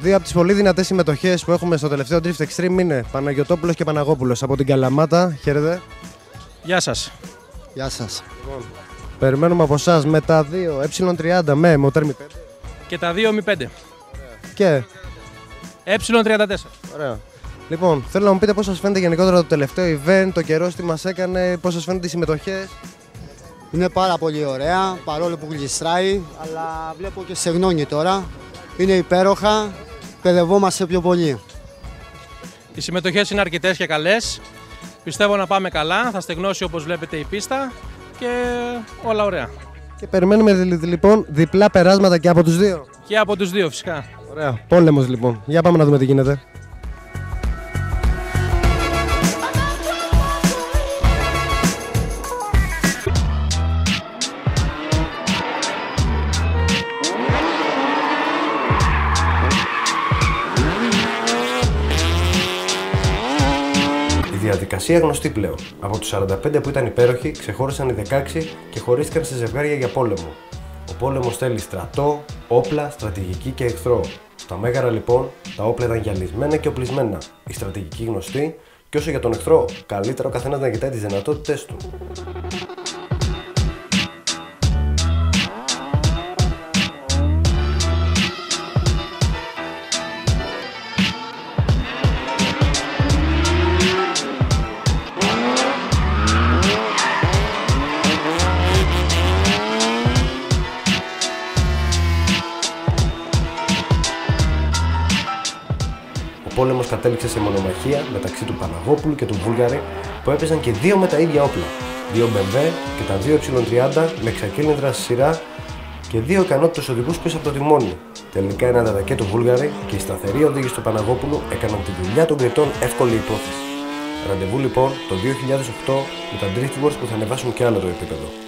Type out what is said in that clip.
Δύο από τις πολύ δυνατές συμμετοχές που έχουμε στο τελευταίο Drift Extreme είναι Παναγιωτόπουλος και Παναγόπουλος από την Καλαμάτα. Χαίρετε. Γεια σας. Γεια σας. Περιμένουμε από εσάς με τα δύο ε30 με μοτέρ Mi 5 Και τα δύο Mi 5. και Ε34. ωραία. Λοιπόν, θέλω να μου πείτε πώς σας φαίνεται γενικότερα το τελευταίο event, το καιρός τι μας έκανε, πώς σας φαίνονται οι συμμετοχές. Είναι πάρα πολύ ωραία, παρόλο που γλιστράει, αλλά βλέπω και στεγνώνει τώρα. Είναι υπέροχα, παιδευόμαστε πιο πολύ. Οι συμμετοχές είναι αρκετές και καλές. Πιστεύω να πάμε καλά, θα στεγνώσει όπως βλέπετε η πίστα και όλα ωραία. Και περιμένουμε λοιπόν διπλά περάσματα και από τους δύο. Και από τους δύο φυσικά. Ωραία, πόλεμος λοιπόν. Για πάμε να δούμε τι γίνεται. Η διαδικασία γνωστή πλέον. Από τους 45 που ήταν υπέροχοι, ξεχώρισαν οι 16 και χωρίστηκαν σε ζευγάρια για πόλεμο. Ο πόλεμος θέλει στρατό, όπλα, στρατηγική και εχθρό. Στα μέγαρα λοιπόν, τα όπλα ήταν γυαλισμένα και οπλισμένα, η στρατηγική γνωστή, και όσο για τον εχθρό, καλύτερα ο καθένας να κοιτάει τις δυνατότητες του. Ο πόλεμος κατέληξε σε μονομαχία μεταξύ του Παναγόπουλου και του Βούλγαρη που έπαιζαν και δύο με τα ίδια όπλα. Δύο BMW και τα δύο ε30 με εξακύλινδρα στη σειρά και δύο ικανότητες οδηγούς πίσω από το τιμόνι. Τελικά ένα δαδακέ του Βούλγαρη και η σταθερή οδήγηση του Παναγόπουλου έκαναν τη δουλειά των κριτών εύκολη υπόθεση. Ραντεβού λοιπόν το 2008 με τα Drift Wars που θα ανεβάσουν και άλλο το επίπεδο.